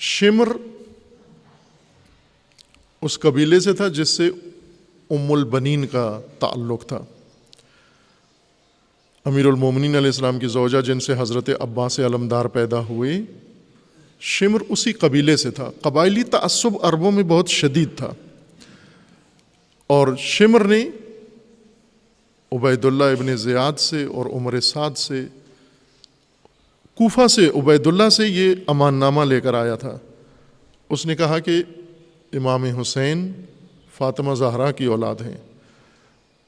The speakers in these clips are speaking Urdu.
شمر اس قبیلے سے تھا جس سے ام البنین کا تعلق تھا، امیر المومنین علیہ السلام کی زوجہ جن سے حضرت عباس علمدار پیدا ہوئے، شمر اسی قبیلے سے تھا۔ قبائلی تعصب عربوں میں بہت شدید تھا، اور شمر نے عبید اللہ ابن زیاد سے اور عمر سعد سے، کوفہ سے عبید اللہ سے یہ امان نامہ لے کر آیا تھا۔ اس نے کہا کہ امام حسین فاطمہ زہرا کی اولاد ہیں،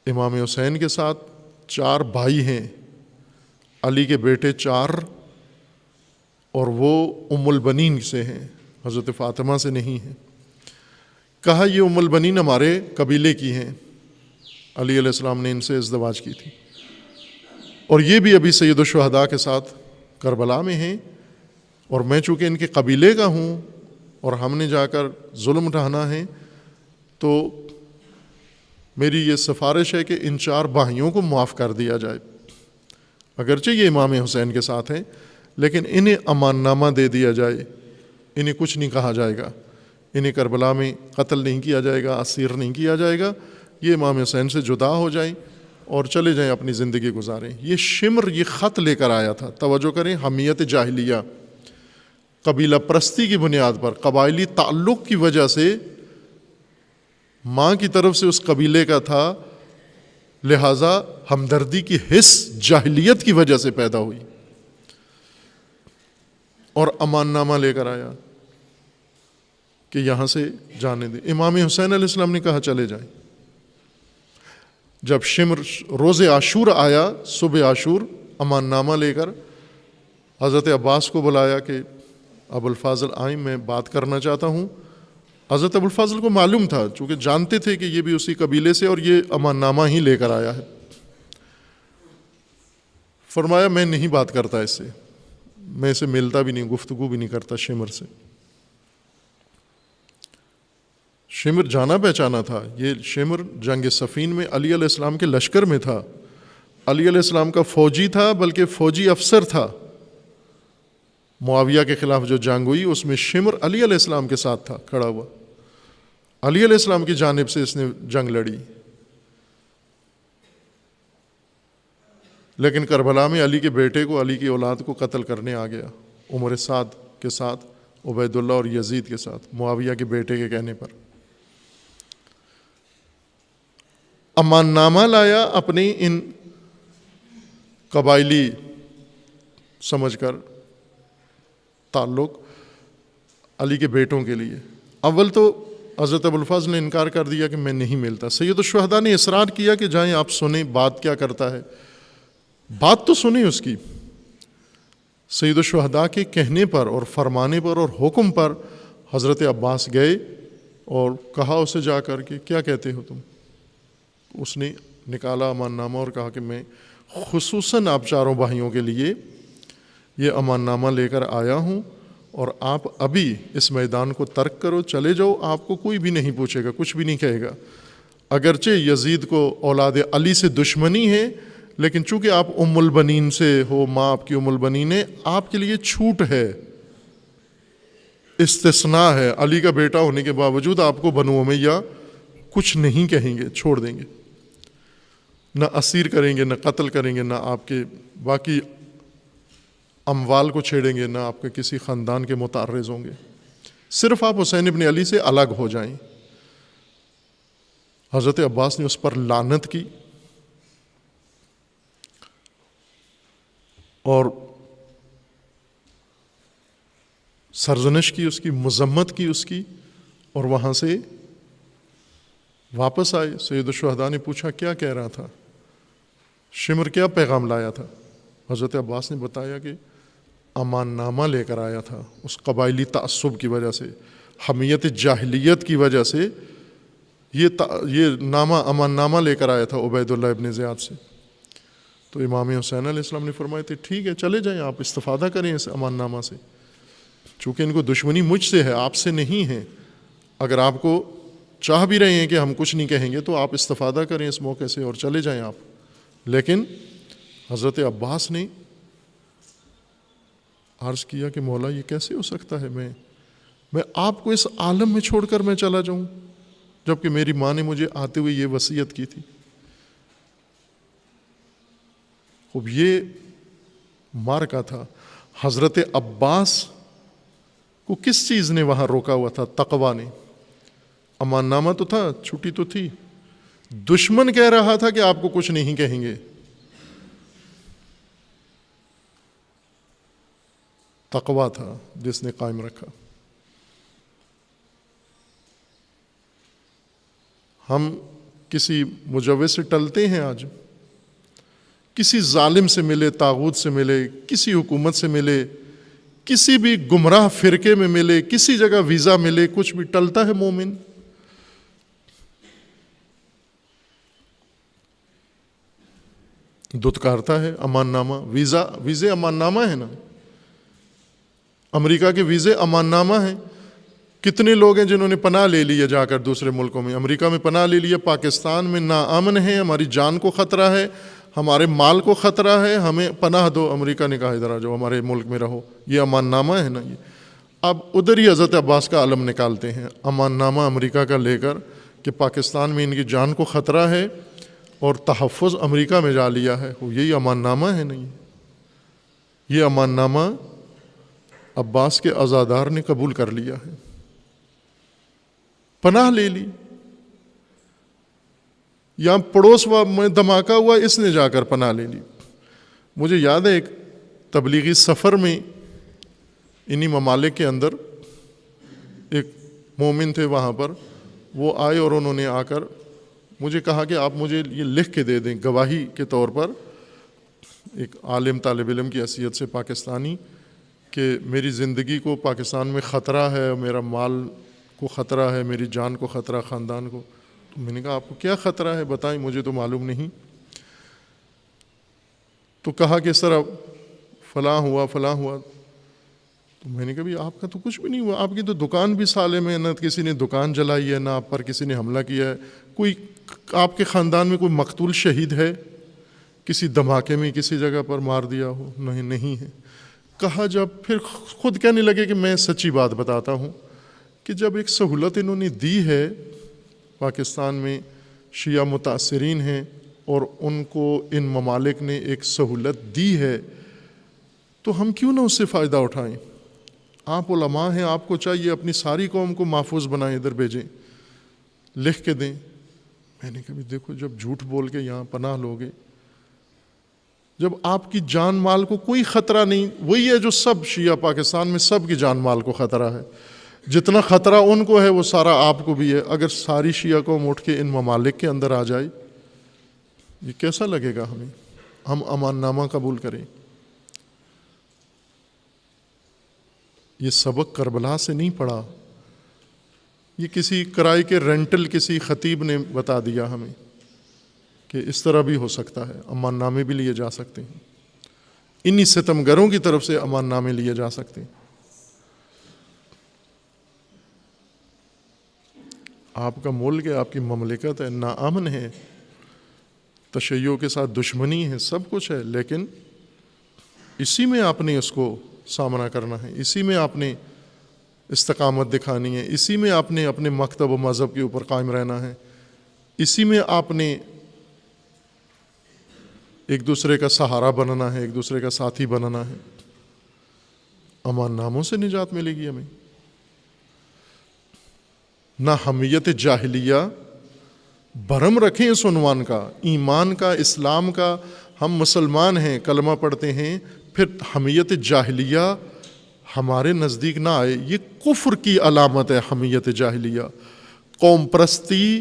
امام حسین کے ساتھ 4 بھائی ہیں، علی کے بیٹے 4، اور وہ ام البنین سے ہیں، حضرت فاطمہ سے نہیں ہیں۔ کہا یہ ام البنین ہمارے قبیلے کی ہیں، علی علیہ السلام نے ان سے ازدواج کی تھی، اور یہ بھی ابھی سید الشہداء کے ساتھ کربلا میں ہیں، اور میں چونکہ ان کے قبیلے کا ہوں اور ہم نے جا کر ظلم اٹھانا ہے، تو میری یہ سفارش ہے کہ ان 4 بھائیوں کو معاف کر دیا جائے، اگرچہ یہ امام حسین کے ساتھ ہیں، لیکن انہیں امان نامہ دے دیا جائے، انہیں کچھ نہیں کہا جائے گا، انہیں کربلا میں قتل نہیں کیا جائے گا، اسیر نہیں کیا جائے گا، یہ امام حسین سے جدا ہو جائیں اور چلے جائیں، اپنی زندگی گزاریں۔ یہ شمر یہ خط لے کر آیا تھا، توجہ کریں، حمیت جاہلیہ، قبیلہ پرستی کی بنیاد پر، قبائلی تعلق کی وجہ سے، ماں کی طرف سے اس قبیلے کا تھا، لہٰذا ہمدردی کی حس جاہلیت کی وجہ سے پیدا ہوئی، اور امان نامہ لے کر آیا کہ یہاں سے جانے دیں۔ امام حسین علیہ السلام نے کہا چلے جائیں۔ جب شمر روز عاشور آیا، صبح عاشور، امان نامہ لے کر، حضرت عباس کو بلایا کہ ابو الفاضل آئیں، میں بات کرنا چاہتا ہوں۔ حضرت ابو الفاضل کو معلوم تھا، چونکہ جانتے تھے کہ یہ بھی اسی قبیلے سے اور یہ امان نامہ ہی لے کر آیا ہے۔ فرمایا میں نہیں بات کرتا اس سے، میں اسے ملتا بھی نہیں، گفتگو بھی نہیں کرتا شمر سے۔ شمر جانا پہچانا تھا، یہ شمر جنگ صفین میں علی علیہ السلام کے لشکر میں تھا، علی علیہ السلام کا فوجی تھا، بلکہ فوجی افسر تھا۔ معاویہ کے خلاف جو جنگ ہوئی اس میں شمر علی علیہ السلام کے ساتھ تھا، کھڑا ہوا، علی علیہ السلام کی جانب سے اس نے جنگ لڑی۔ لیکن کربلا میں علی کے بیٹے کو، علی کی اولاد کو قتل کرنے آ گیا، عمر سعد کے ساتھ، عبید اللہ اور یزید کے ساتھ، معاویہ کے بیٹے کے کہنے پر۔ امان نامہ لایا اپنی ان قبائلی سمجھ کر تعلق علی کے بیٹوں کے لیے۔ اول تو حضرت ابو الفضل نے انکار کر دیا کہ میں نہیں ملتا۔ سید الشہداء نے اصرار کیا کہ جائیں آپ سنیں بات کیا کرتا ہے، بات تو سنیں اس کی۔ سید الشہداء کے کہنے پر اور فرمانے پر اور حکم پر حضرت عباس گئے اور کہا اسے جا کر کہ کیا کہتے ہو تم؟ اس نے نکالا امان نامہ اور کہا کہ میں خصوصاً آپ 4 بھائیوں کے لیے یہ امان نامہ لے کر آیا ہوں، اور آپ ابھی اس میدان کو ترک کرو، چلے جاؤ، آپ کو کوئی بھی نہیں پوچھے گا، کچھ بھی نہیں کہے گا۔ اگرچہ یزید کو اولاد علی سے دشمنی ہے، لیکن چونکہ آپ ام البنین سے ہو، ماں آپ کی ام البنین ہے، آپ کے لیے چھوٹ ہے، استثناء ہے، علی کا بیٹا ہونے کے باوجود آپ کو بنو امیہ کچھ نہیں کہیں گے، چھوڑ دیں گے، نہ اسیر کریں گے، نہ قتل کریں گے، نہ آپ کے باقی اموال کو چھیڑیں گے، نہ آپ کے کسی خاندان کے متعرض ہوں گے، صرف آپ حسین ابن علی سے الگ ہو جائیں۔ حضرت عباس نے اس پر لعنت کی اور سرزنش کی، اس کی مذمت کی اس کی، اور وہاں سے واپس آئے۔ سید الشہداء نے پوچھا کیا کہہ رہا تھا، شمر کیا پیغام لایا تھا؟ حضرت عباس نے بتایا کہ امان نامہ لے کر آیا تھا، اس قبائلی تعصب کی وجہ سے، حمیت جاہلیت کی وجہ سے یہ نامہ، امان نامہ لے کر آیا تھا عبید اللہ ابن زیاد سے۔ تو امام حسین علیہ السلام نے فرمایا تھے ٹھیک ہے چلے جائیں، آپ استفادہ کریں اس امان نامہ سے، چونکہ ان کو دشمنی مجھ سے ہے، آپ سے نہیں ہے۔ اگر آپ کو چاہ بھی رہے ہیں کہ ہم کچھ نہیں کہیں گے تو آپ استفادہ کریں اس موقع سے اور چلے جائیں آپ۔ لیکن حضرت عباس نے عرض کیا کہ مولا یہ کیسے ہو سکتا ہے، میں میں آپ کو اس عالم میں چھوڑ کر میں چلا جاؤں، جبکہ میری ماں نے مجھے آتے ہوئے یہ وصیت کی تھی۔ خوب یہ مارکا تھا۔ حضرت عباس کو کس چیز نے وہاں روکا ہوا تھا؟ تقویٰ نے۔ امان نامہ تو تھا، چھٹی تو تھی، دشمن کہہ رہا تھا کہ آپ کو کچھ نہیں کہیں گے، تقویٰ تھا جس نے قائم رکھا۔ ہم کسی مجوز سے ٹلتے ہیں آج، کسی ظالم سے ملے، طاغوت سے ملے، کسی حکومت سے ملے، کسی بھی گمراہ فرقے میں ملے، کسی جگہ ویزا ملے، کچھ بھی ٹلتا ہے مومن؟ دھتکارتا ہے۔ امان نامہ، ویزے امان نامہ ہے نا، امریکہ کے ویزے امان نامہ ہیں۔ کتنے لوگ ہیں جنہوں نے پناہ لے لی ہے جا کر دوسرے ملکوں میں؟ امریکہ میں پناہ لے لیا، پاکستان میں ناامن ہے، ہماری جان کو خطرہ ہے، ہمارے مال کو خطرہ ہے، ہمیں پناہ دو۔ امریکہ نے کہا ادھر آ جاؤ، ہمارے ملک میں رہو۔ یہ امان نامہ ہے نا یہ۔ اب ادھر ہی حضرت عباس کا علم نکالتے ہیں، امان نامہ امریکہ کا لے کر کہ پاکستان میں ان کی جان کو خطرہ ہے اور تحفظ امریکہ میں جا لیا ہے۔ یہی امان نامہ ہے نہیں؟ یہ امان نامہ عباس کے عزادار نے قبول کر لیا ہے، پناہ لے لی۔ یہاں پڑوس میں دھماکہ ہوا، اس نے جا کر پناہ لے لی۔ مجھے یاد ہے ایک تبلیغی سفر میں انہی ممالک کے اندر ایک مومن تھے وہاں پر، وہ آئے اور انہوں نے آ کر مجھے کہا کہ آپ مجھے یہ لکھ کے دے دیں گواہی کے طور پر، ایک عالم طالب علم کی حیثیت سے پاکستانی، کہ میری زندگی کو پاکستان میں خطرہ ہے، میرا مال کو خطرہ ہے، میری جان کو خطرہ، خاندان کو۔ تو میں نے کہا آپ کو کیا خطرہ ہے بتائیں، مجھے تو معلوم نہیں۔ تو کہا کہ اس طرح فلاں ہوا فلاں ہوا۔ تو میں نے کہا بھی آپ کا تو کچھ بھی نہیں ہوا، آپ کی تو دکان بھی سالے میں، نہ کسی نے دکان جلائی ہے، نہ آپ پر کسی نے حملہ کیا ہے، کوئی آپ کے خاندان میں کوئی مقتول شہید ہے، کسی دھماکے میں کسی جگہ پر مار دیا ہو؟ نہیں ہے۔ کہا جب پھر خود کہنے لگے کہ میں سچی بات بتاتا ہوں کہ جب ایک سہولت انہوں نے دی ہے، پاکستان میں شیعہ متاثرین ہیں اور ان کو ان ممالک نے ایک سہولت دی ہے، تو ہم کیوں نہ اس سے فائدہ اٹھائیں؟ آپ علماء ہیں، آپ کو چاہیے اپنی ساری قوم کو محفوظ بنائیں، ادھر بھیجیں، لکھ کے دیں۔ میں نے کہا بھی دیکھو جب جھوٹ بول کے یہاں پناہ لوگے، جب آپ کی جان مال کو کوئی خطرہ نہیں، وہی ہے جو سب شیعہ پاکستان میں سب کی جان مال کو خطرہ ہے، جتنا خطرہ ان کو ہے وہ سارا آپ کو بھی ہے۔ اگر ساری شیعہ قوم اٹھ کے ان ممالک کے اندر آ جائے، یہ کیسا لگے گا ہمیں؟ ہم امان نامہ قبول کریں؟ یہ سبق کربلا سے نہیں پڑھا، یہ کسی کرائے کے رینٹل کسی خطیب نے بتا دیا ہمیں کہ اس طرح بھی ہو سکتا ہے، امان نامے بھی لیے جا سکتے ہیں، انہی ستمگروں کی طرف سے امان نامے لیے جا سکتے ہیں۔ آپ کا ملک ہے، آپ کی مملکت ہے، ناامن ہے، تشیع کے ساتھ دشمنی ہے، سب کچھ ہے، لیکن اسی میں آپ نے اس کو سامنا کرنا ہے، اسی میں آپ نے استقامت دکھانی ہے، اسی میں آپ نے اپنے مکتب و مذہب کے اوپر قائم رہنا ہے، اسی میں آپ نے ایک دوسرے کا سہارا بننا ہے، ایک دوسرے کا ساتھی بننا ہے۔ امان ناموں سے نجات ملے گی ہمیں، نہ حمیت جاہلیہ۔ بھرم رکھیں اس عنوان کا، ایمان کا، اسلام کا۔ ہم مسلمان ہیں، کلمہ پڑھتے ہیں، پھر حمیت جاہلیہ ہمارے نزدیک نہ آئے، یہ کفر کی علامت ہے۔ حمیت جاہلیہ، قوم پرستی،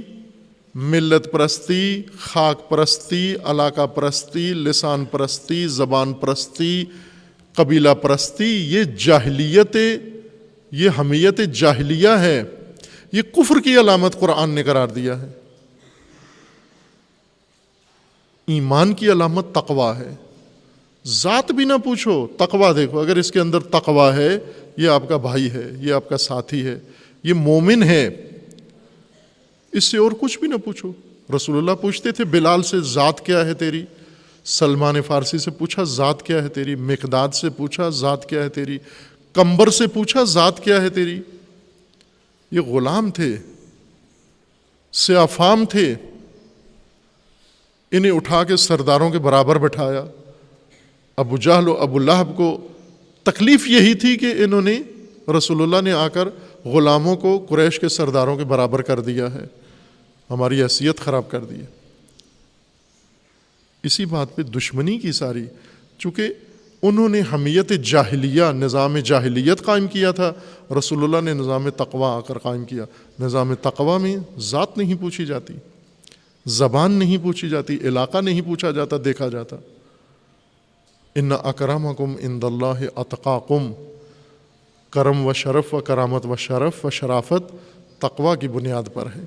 ملت پرستی، خاک پرستی، علاقہ پرستی، لسان پرستی، زبان پرستی، قبیلہ پرستی، یہ جاہلیت، یہ حمیت جاہلیہ ہے، یہ کفر کی علامت قرآن نے قرار دیا ہے۔ ایمان کی علامت تقویٰ ہے۔ ذات بھی نہ پوچھو، تقویٰ دیکھو، اگر اس کے اندر تقویٰ ہے، یہ آپ کا بھائی ہے، یہ آپ کا ساتھی ہے، یہ مومن ہے، اس سے اور کچھ بھی نہ پوچھو۔ رسول اللہ پوچھتے تھے بلال سے ذات کیا ہے تیری، سلمان فارسی سے پوچھا ذات کیا ہے تیری، مقداد سے پوچھا ذات کیا ہے تیری، کمبر سے پوچھا ذات کیا ہے تیری۔ یہ غلام تھے، سیافام تھے، انہیں اٹھا کے سرداروں کے برابر بٹھایا۔ ابو جہل و ابو لہب کو تکلیف یہی تھی کہ انہوں نے، رسول اللہ نے آ کر غلاموں کو قریش کے سرداروں کے برابر کر دیا ہے، ہماری حیثیت خراب کر دی ہے۔ اسی بات پہ دشمنی کی ساری، چونکہ انہوں نے حمیت جاہلیہ، نظام جاہلیت قائم کیا تھا، رسول اللہ نے نظام تقوی آ کر قائم کیا۔ نظام تقوی میں ذات نہیں پوچھی جاتی، زبان نہیں پوچھی جاتی، علاقہ نہیں پوچھا جاتا، دیکھا جاتا۔ ان اکرمکم عند اللہ اتقاکم، کرم و شرف و کرامت و شرف و شرافت تقوی کی بنیاد پر ہے۔